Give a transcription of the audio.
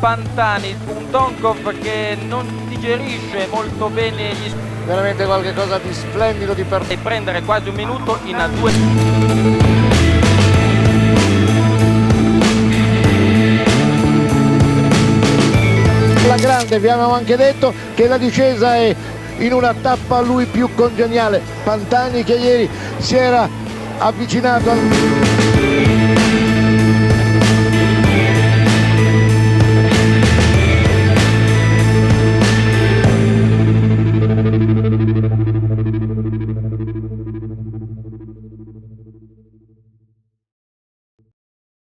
Pantani, un Donkov che non digerisce molto bene gli veramente qualcosa di splendido di e prendere quasi un minuto in due. La grande, vi avevamo anche detto che la discesa è in una tappa a lui più congeniale. Pantani che ieri si era avvicinato al